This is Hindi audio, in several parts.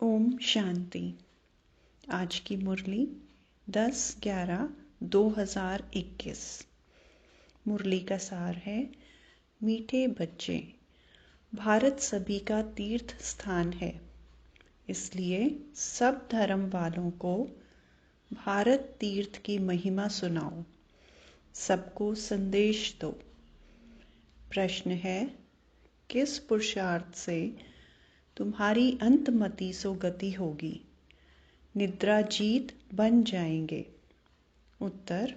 ओम शांति। आज की मुरली 10/11/2021। मुरली का सार है, मीठे बच्चे, भारत सभी का तीर्थ स्थान है, इसलिए सब धर्म वालों को भारत तीर्थ की महिमा सुनाओ, सबको संदेश दो। प्रश्न है, किस पुरुषार्थ से तुम्हारी अंतमति सो गति होगी, निद्रा जीत बन जाएंगे। उत्तर,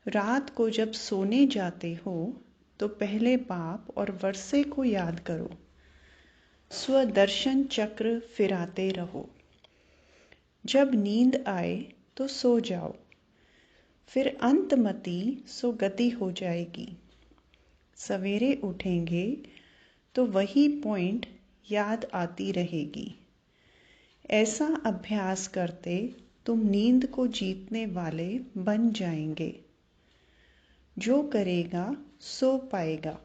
रात को जब सोने जाते हो तो पहले बाप और वर्षे को याद करो, स्वदर्शन चक्र फिराते रहो। जब नींद आए तो सो जाओ, फिर अंतमति सो गति हो जाएगी। सवेरे उठेंगे तो वही पॉइंट याद आती रहेगी। ऐसा अभ्यास करते तुम नींद को जीतने वाले बन जाएंगे। जो करेगा सो पाएगा।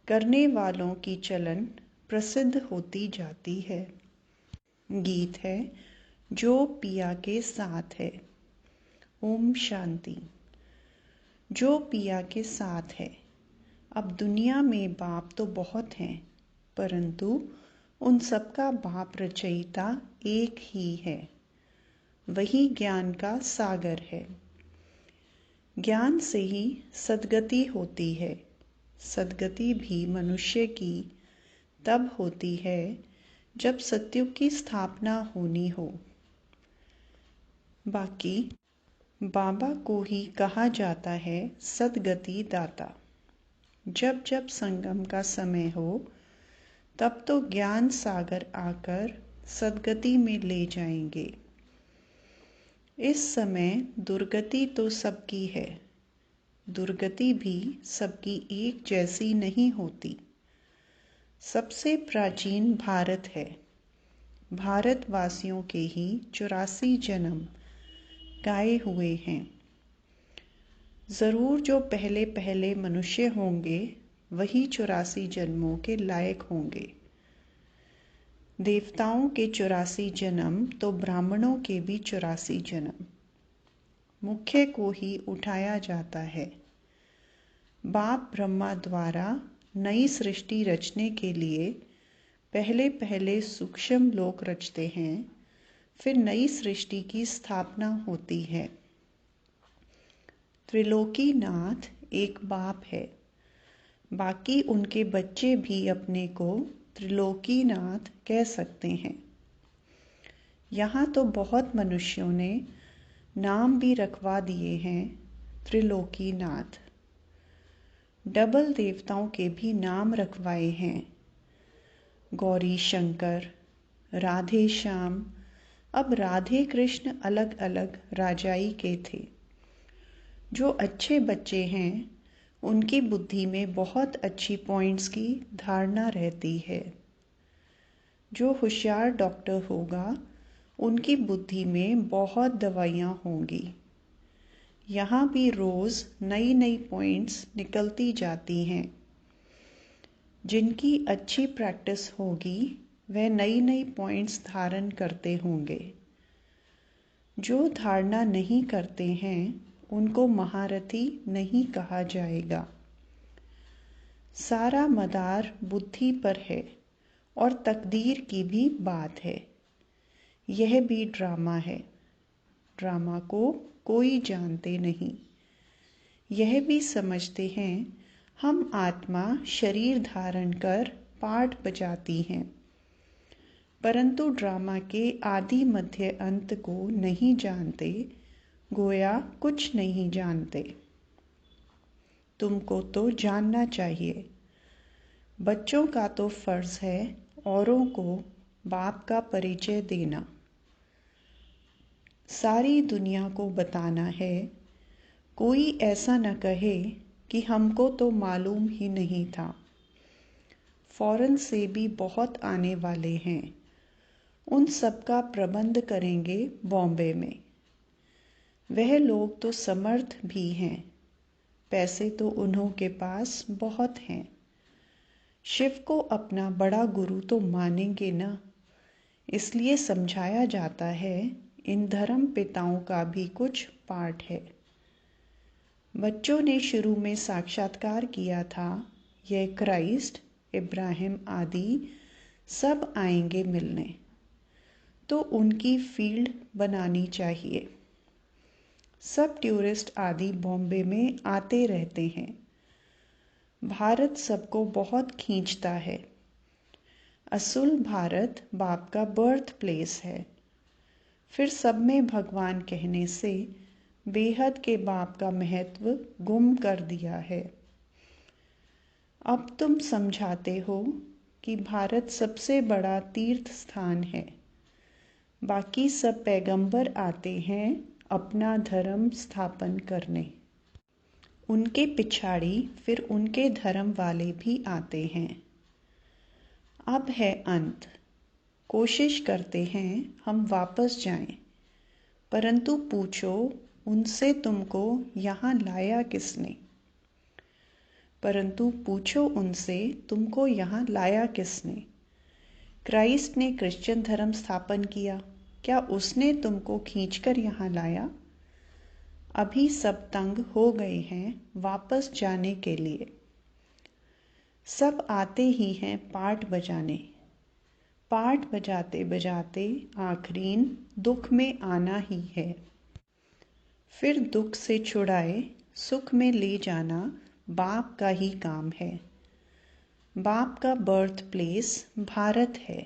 करने वालों की चलन प्रसिद्ध होती जाती है। गीत है, जो पिया के साथ है। ओम शांति। जो पिया के साथ है। अब दुनिया में बाप तो बहुत हैं, परंतु उन सबका बाप रचयिता एक ही है। वही ज्ञान का सागर है। ज्ञान से ही सद्गति होती है। सद्गति भी मनुष्य की तब होती है जब सत्युग की स्थापना होनी हो। बाकी बाबा को ही कहा जाता है सद्गति दाता। जब जब संगम का समय हो तब तो ज्ञान सागर आकर सद्गति में ले जाएंगे। इस समय दुर्गति तो सबकी है, दुर्गति भी सबकी एक जैसी नहीं होती। सबसे प्राचीन भारत है। भारतवासियों के ही 84 जन्म गाए हुए हैं। ज़रूर जो पहले पहले मनुष्य होंगे वही 84 जन्मों के लायक होंगे। देवताओं के 84 जन्म तो ब्राह्मणों के भी 84 जन्म। मुख्य को ही उठाया जाता है। बाप ब्रह्मा द्वारा नई सृष्टि रचने के लिए पहले पहले सूक्ष्म लोक रचते हैं, फिर नई सृष्टि की स्थापना होती है। त्रिलोकीनाथ एक बाप है। बाकी उनके बच्चे भी अपने को त्रिलोकीनाथ कह सकते हैं। यहाँ तो बहुत मनुष्यों ने नाम भी रखवा दिए हैं त्रिलोकीनाथ। डबल देवताओं के भी नाम रखवाए हैं, गौरी शंकर, राधे श्याम। अब राधे कृष्ण अलग अलग राजाई के थे। जो अच्छे बच्चे हैं उनकी बुद्धि में बहुत अच्छी पॉइंट्स की धारणा रहती है। जो होशियार डॉक्टर होगा उनकी बुद्धि में बहुत दवाइयाँ होंगी। यहाँ भी रोज़ नई नई पॉइंट्स निकलती जाती हैं। जिनकी अच्छी प्रैक्टिस होगी वह नई नई पॉइंट्स धारण करते होंगे। जो धारणा नहीं करते हैं उनको महारथी नहीं कहा जाएगा। सारा मदार बुद्धि पर है और तकदीर की भी बात है। यह भी ड्रामा है। ड्रामा को कोई जानते नहीं। यह भी समझते हैं हम आत्मा शरीर धारण कर पाठ बजाती हैं, परंतु ड्रामा के आदि मध्य अंत को नहीं जानते, गोया कुछ नहीं जानते। तुमको तो जानना चाहिए। बच्चों का तो फर्ज है औरों को बाप का परिचय देना, सारी दुनिया को बताना है। कोई ऐसा न कहे कि हमको तो मालूम ही नहीं था। फॉरेन से भी बहुत आने वाले हैं, उन सब का प्रबंध करेंगे बॉम्बे में। वह लोग तो समर्थ भी हैं, पैसे तो उन्हों के पास बहुत हैं। शिव को अपना बड़ा गुरु तो मानेंगे ना। इसलिए समझाया जाता है इन धर्म पिताओं का भी कुछ पाठ है। बच्चों ने शुरू में साक्षात्कार किया था, यह क्राइस्ट, इब्राहिम आदि सब आएंगे मिलने, तो उनकी फील्ड बनानी चाहिए। सब टूरिस्ट आदि बॉम्बे में आते रहते हैं। भारत सबको बहुत खींचता है। असुल भारत बाप का बर्थ प्लेस है। फिर सब में भगवान कहने से बेहद के बाप का महत्व गुम कर दिया है। अब तुम समझाते हो कि भारत सबसे बड़ा तीर्थ स्थान है। बाकी सब पैगंबर आते हैं अपना धर्म स्थापन करने। उनके पिछाड़ी फिर उनके धर्म वाले भी आते हैं। अब है अंत। कोशिश करते हैं हम वापस जाएं, परंतु पूछो उनसे तुमको यहाँ लाया किसने? परंतु पूछो उनसे तुमको यहाँ लाया किसने? क्राइस्ट ने क्रिश्चियन धर्म स्थापन किया, क्या उसने तुमको खींचकर यहाँ लाया? अभी सब तंग हो गए हैं वापस जाने के लिए। सब आते ही हैं पाठ बजाने। पाठ बजाते बजाते आखरीन दुख में आना ही है। फिर दुख से छुड़ाए सुख में ले जाना बाप का ही काम है। बाप का बर्थ प्लेस भारत है।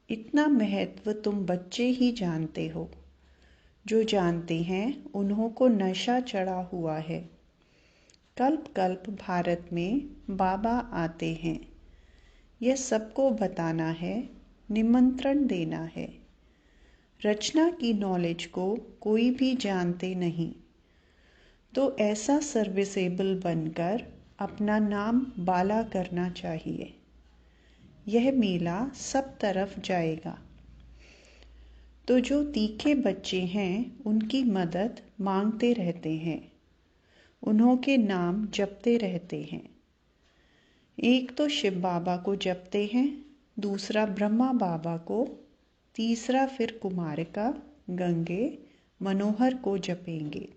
इतना महत्व तुम बच्चे ही जानते हो। जो जानते हैं उन्हों को नशा चढ़ा हुआ है। कल्प कल्प भारत में बाबा आते हैं। यह सबको बताना है, निमंत्रण देना है। रचना की नॉलेज को कोई भी जानते नहीं, तो ऐसा सर्विसेबल बनकर अपना नाम बाला करना चाहिए। यह मेला सब तरफ जाएगा। तो जो तीखे बच्चे हैं उनकी मदद मांगते रहते हैं, उन्हों के नाम जपते रहते हैं। एक तो शिव बाबा को जपते हैं, दूसरा ब्रह्मा बाबा को, तीसरा फिर कुमारिका, गंगे, मनोहर को जपेंगे।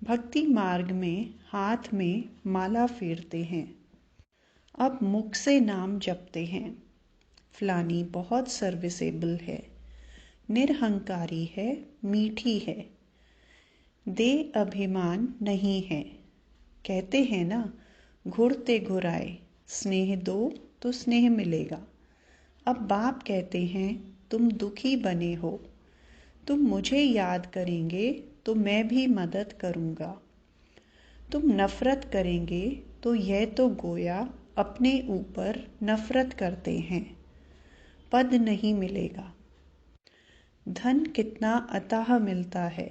भक्ति मार्ग में हाथ में माला फेरते हैं। अब मुख से नाम जपते हैं। फलानी बहुत सर्विसेबल है, निरहंकारी है, मीठी है, दे अभिमान नहीं है। कहते हैं ना, घुरते घुराए, स्नेह दो तो स्नेह मिलेगा। अब बाप कहते हैं तुम दुखी बने हो, तुम मुझे याद करेंगे तो मैं भी मदद करूँगा। तुम नफरत करेंगे तो यह तो गोया अपने ऊपर नफरत करते हैं, पद नहीं मिलेगा। धन कितना अथाह मिलता है।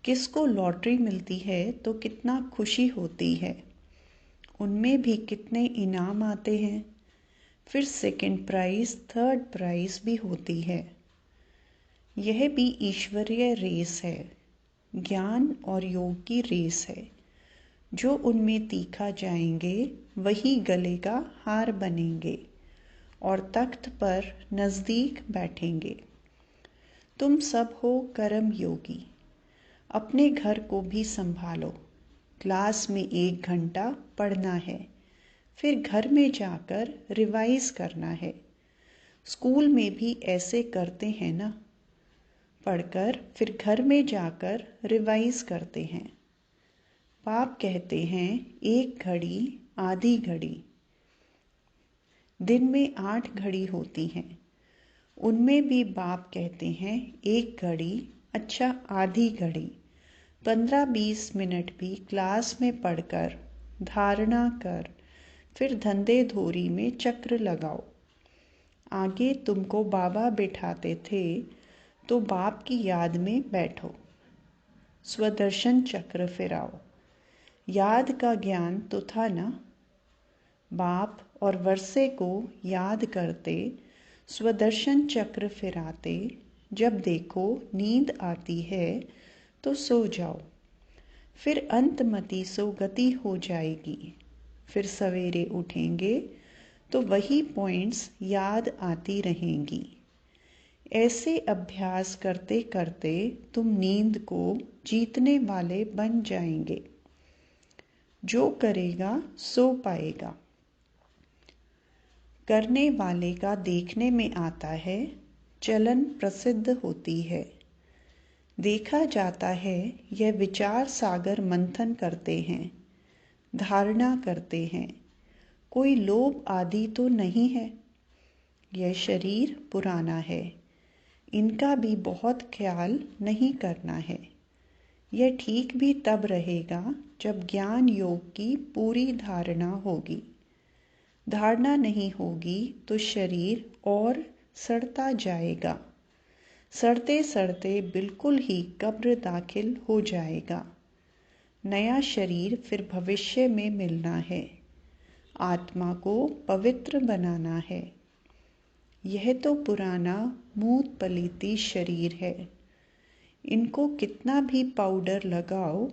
किसको लॉटरी मिलती है तो कितना खुशी होती है। उनमें भी कितने इनाम आते हैं। फिर सेकंड प्राइज, थर्ड प्राइज भी होती है। यह भी ईश्वरीय रेस है, ज्ञान और योग की रेस है। जो उनमें तीखा जाएंगे वही गले का हार बनेंगे और तख्त पर नज़दीक बैठेंगे। तुम सब हो कर्म योगी। अपने घर को भी संभालो। क्लास में 1 घंटा पढ़ना है, फिर घर में जाकर रिवाइज करना है। स्कूल में भी ऐसे करते हैं ना, पढ़कर फिर घर में जाकर रिवाइज करते हैं। बाप कहते हैं 1 घड़ी आधी घड़ी। दिन में 8 घड़ी होती हैं, उनमें भी बाप कहते हैं 1 घड़ी, अच्छा आधी घड़ी। 15-20 मिनट भी क्लास में पढ़कर धारणा कर, फिर धंधे धोरी में चक्र लगाओ। आगे तुमको बाबा बिठाते थे तो बाप की याद में बैठो, स्वदर्शन चक्र फिराओ। याद का ज्ञान तो था ना। बाप और वर्षे को याद करते, स्वदर्शन चक्र फिराते। जब देखो नींद आती है तो सो जाओ, फिर अंतमति सो गति हो जाएगी। फिर सवेरे उठेंगे तो वही पॉइंट्स याद आती रहेंगी। ऐसे अभ्यास करते करते तुम नींद को जीतने वाले बन जाएंगे। जो करेगा सो पाएगा। करने वाले का देखने में आता है, चलन प्रसिद्ध होती है। देखा जाता है यह विचार सागर मंथन करते हैं, धारणा करते हैं। कोई लोभ आदि तो नहीं है। यह शरीर पुराना है, इनका भी बहुत ख्याल नहीं करना है। यह ठीक भी तब रहेगा जब ज्ञान योग की पूरी धारणा होगी। धारणा नहीं होगी तो शरीर और सड़ता जाएगा। सड़ते सड़ते बिल्कुल ही कब्र दाखिल हो जाएगा। नया शरीर फिर भविष्य में मिलना है। आत्मा को पवित्र बनाना है। यह तो पुराना मूत पलीती शरीर है। इनको कितना भी पाउडर लगाओ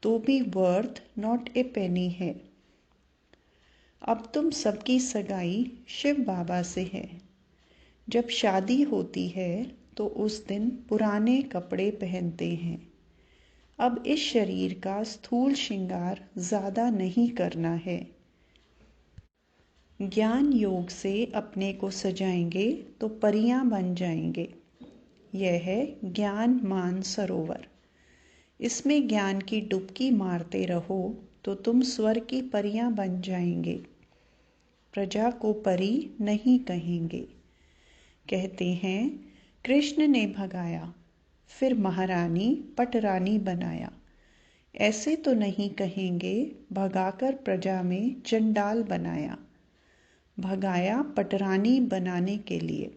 तो भी वर्थ नॉट ए पेनी है। अब तुम सबकी सगाई शिव बाबा से है। जब शादी होती है तो उस दिन पुराने कपड़े पहनते हैं। अब इस शरीर का स्थूल श्रृंगार ज़्यादा नहीं करना है। ज्ञान योग से अपने को सजाएंगे तो परियां बन जाएंगे। यह है ज्ञान मान सरोवर। इसमें ज्ञान की डुबकी मारते रहो तो तुम स्वर्ग की परियां बन जाएंगे। प्रजा को परी नहीं कहेंगे। कहते हैं कृष्ण ने भगाया, फिर महारानी पटरानी बनाया। ऐसे तो नहीं कहेंगे भगाकर प्रजा में चंडाल बनाया। भगाया पटरानी बनाने के लिए।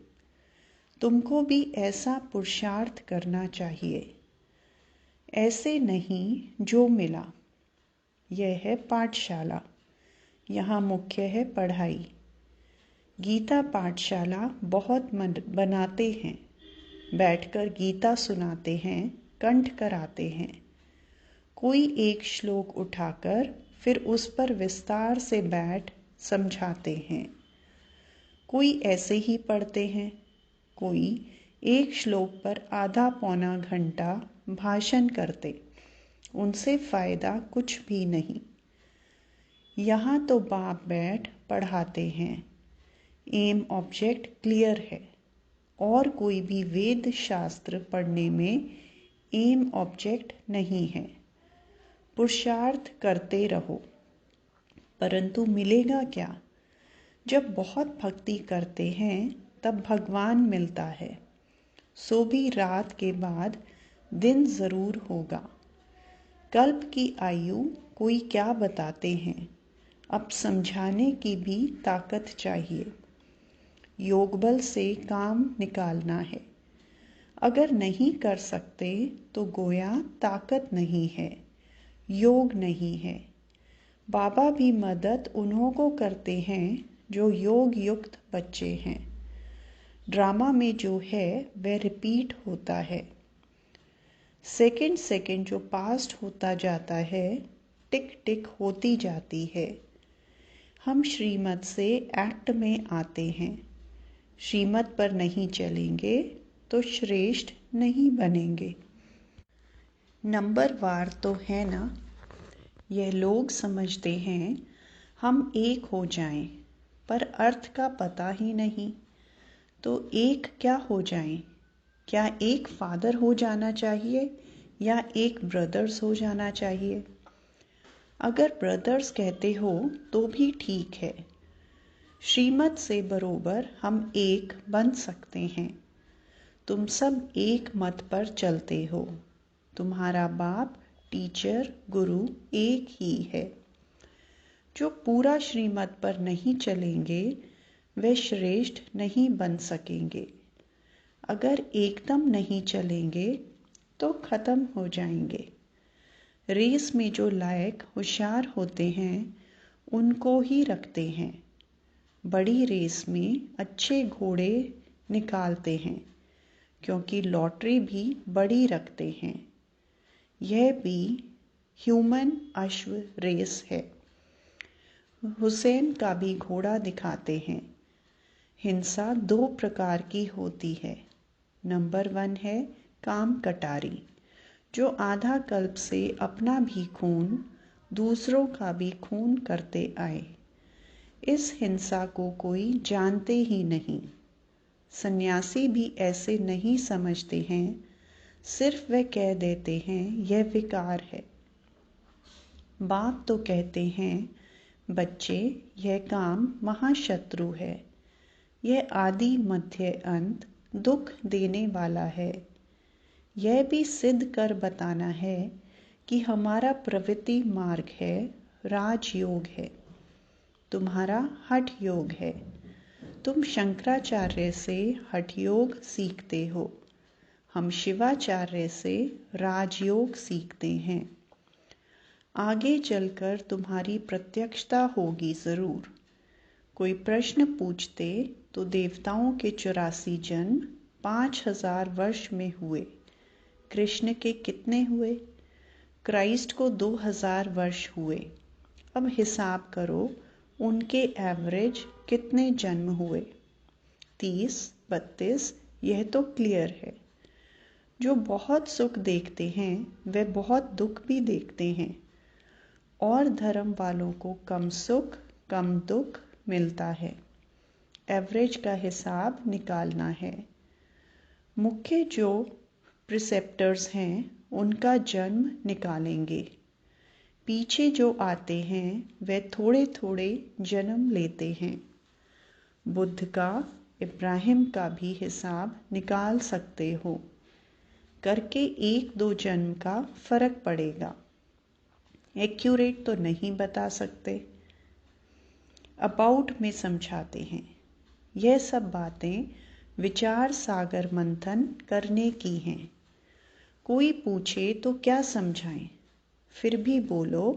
तुमको भी ऐसा पुरुषार्थ करना चाहिए। ऐसे नहीं जो मिला। यह है पाठशाला। यहाँ मुख्य है पढ़ाई। गीता पाठशाला बहुत बनाते हैं। बैठकर गीता सुनाते हैं, कंठ कराते हैं। कोई एक श्लोक उठाकर फिर उस पर विस्तार से बैठ समझाते हैं। कोई ऐसे ही पढ़ते हैं। कोई एक श्लोक पर आधा पौना घंटा भाषण करते। उनसे फ़ायदा कुछ भी नहीं। यहाँ तो बाप बैठ पढ़ाते हैं। एम ऑब्जेक्ट क्लियर है। और कोई भी वेद शास्त्र पढ़ने में एम ऑब्जेक्ट नहीं है। पुरुषार्थ करते रहो। परंतु मिलेगा क्या? जब बहुत भक्ति करते हैं तब भगवान मिलता है। सो भी रात के बाद दिन ज़रूर होगा। कल्प की आयु कोई क्या बताते हैं। अब समझाने की भी ताकत चाहिए। योग बल से काम निकालना है। अगर नहीं कर सकते तो गोया ताकत नहीं है, योग नहीं है। बाबा भी मदद उन्हों को करते हैं जो योग युक्त बच्चे हैं। ड्रामा में जो है वह रिपीट होता है। सेकंड सेकंड जो पास्ट होता जाता है, टिक टिक होती जाती है। हम श्रीमत से एक्ट में आते हैं। श्रीमत पर नहीं चलेंगे तो श्रेष्ठ नहीं बनेंगे। नंबर वार तो है ना। यह लोग समझते हैं हम एक हो जाएं, पर अर्थ का पता ही नहीं। तो एक क्या हो जाएं? क्या एक फादर हो जाना चाहिए या एक ब्रदर्स हो जाना चाहिए? अगर ब्रदर्स कहते हो तो भी ठीक है। श्रीमत से बरोबर हम एक बन सकते हैं। तुम सब एक मत पर चलते हो। तुम्हारा बाप, टीचर, गुरु एक ही है। जो पूरा श्रीमत पर नहीं चलेंगे वे श्रेष्ठ नहीं बन सकेंगे। अगर एकदम नहीं चलेंगे तो खत्म हो जाएंगे। रेस में जो लायक होशियार होते हैं उनको ही रखते हैं। बड़ी रेस में अच्छे घोड़े निकालते हैं क्योंकि लॉटरी भी बड़ी रखते हैं। यह भी ह्यूमन अश्व रेस है। हुसैन का भी घोड़ा दिखाते हैं। हिंसा 2 प्रकार की होती है। नंबर 1 है काम कटारी, जो आधा कल्प से अपना भी खून, दूसरों का भी खून करते आए। इस हिंसा को कोई जानते ही नहीं। सन्यासी भी ऐसे नहीं समझते हैं, सिर्फ वे कह देते हैं यह विकार है। बाप तो कहते हैं, बच्चे यह काम महाशत्रु है, यह आदि मध्य अंत दुख देने वाला है। यह भी सिद्ध कर बताना है कि हमारा प्रवृत्ति मार्ग है, राजयोग है, तुम्हारा हठ योग है। तुम शंकराचार्य से हठ योग सीखते हो, हम शिवाचार्य से राजयोग सीखते हैं। आगे चलकर तुम्हारी प्रत्यक्षता होगी ज़रूर। कोई प्रश्न पूछते तो देवताओं के 84 जन्म 5000 वर्ष में हुए, कृष्ण के कितने हुए? क्राइस्ट को 2000 वर्ष हुए। अब हिसाब करो उनके एवरेज कितने जन्म हुए? 30, 32, यह तो क्लियर है। जो बहुत सुख देखते हैं वे बहुत दुख भी देखते हैं, और धर्म वालों को कम सुख कम दुख मिलता है। एवरेज का हिसाब निकालना है। मुख्य जो प्रिसेप्टर्स हैं उनका जन्म निकालेंगे। पीछे जो आते हैं वे थोड़े थोड़े जन्म लेते हैं। बुद्ध का, इब्राहिम का भी हिसाब निकाल सकते हो, करके 1-2 जन्म का फर्क पड़ेगा। एक्यूरेट तो नहीं बता सकते। अबाउट में समझाते हैं। यह सब बातें विचार सागर मंथन करने की हैं। कोई पूछे तो क्या समझाएं? फिर भी बोलो,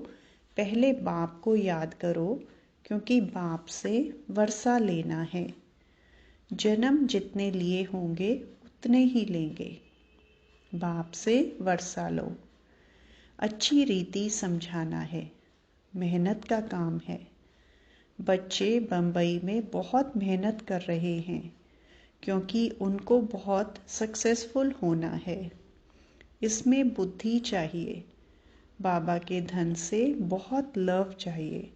पहले बाप को याद करो, क्योंकि बाप से वर्षा लेना है। जन्म जितने लिए होंगे उतने ही लेंगे। बाप से वर्षा लो। अच्छी रीति समझाना है, मेहनत का काम है। बच्चे बम्बई में बहुत मेहनत कर रहे हैं, क्योंकि उनको बहुत सक्सेसफुल होना है। इसमें बुद्धि चाहिए। बाबा के धन से बहुत लव चाहिए।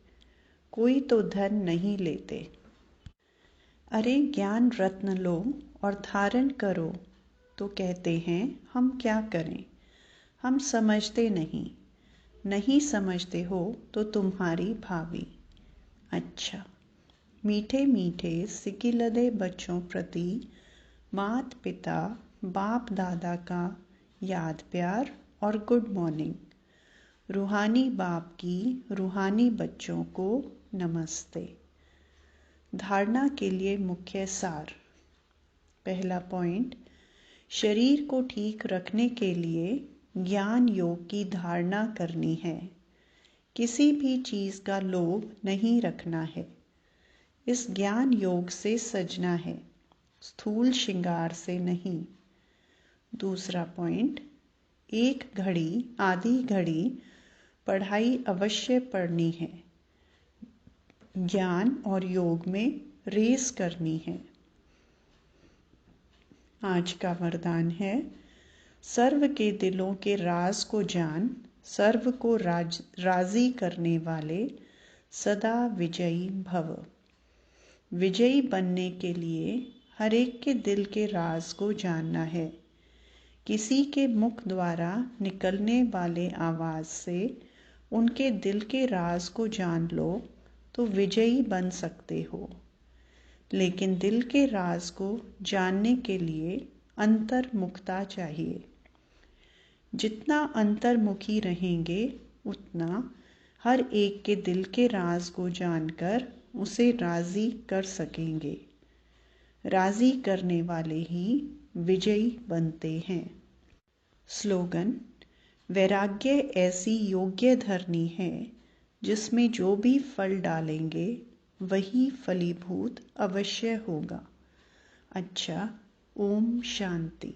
कोई तो धन नहीं लेते। अरे ज्ञान रत्न लो और धारण करो, तो कहते हैं हम क्या करें, हम समझते नहीं। नहीं समझते हो तो तुम्हारी भावी। अच्छा, मीठे मीठे सिकिलदे बच्चों प्रति मात पिता बाप दादा का याद प्यार और गुड मॉर्निंग। रूहानी बाप की रूहानी बच्चों को नमस्ते। धारणा के लिए मुख्य सार। पहला पॉइंट, शरीर को ठीक रखने के लिए ज्ञान योग की धारणा करनी है। किसी भी चीज़ का लोभ नहीं रखना है। इस ज्ञान योग से सजना है, स्थूल श्रृंगार से नहीं। दूसरा पॉइंट, एक घड़ी आधी घड़ी पढ़ाई अवश्य पढ़नी है। ज्ञान और योग में रेस करनी है। आज का वरदान है, सर्व के दिलों के राज को जान, सर्व को राजी करने वाले सदा विजयी भव। विजयी बनने के लिए हर एक के दिल के राज को जानना है। किसी के मुख द्वारा निकलने वाले आवाज़ से उनके दिल के राज को जान लो तो विजयी बन सकते हो। लेकिन दिल के राज को जानने के लिए अंतर्मुखता चाहिए। जितना अंतर्मुखी रहेंगे उतना हर एक के दिल के राज को जानकर उसे राज़ी कर सकेंगे। राज़ी करने वाले ही विजयी बनते हैं। स्लोगन, वैराग्य ऐसी योग्य धरनी है जिसमें जो भी फल डालेंगे वही फलीभूत अवश्य होगा। अच्छा, ओम शांति।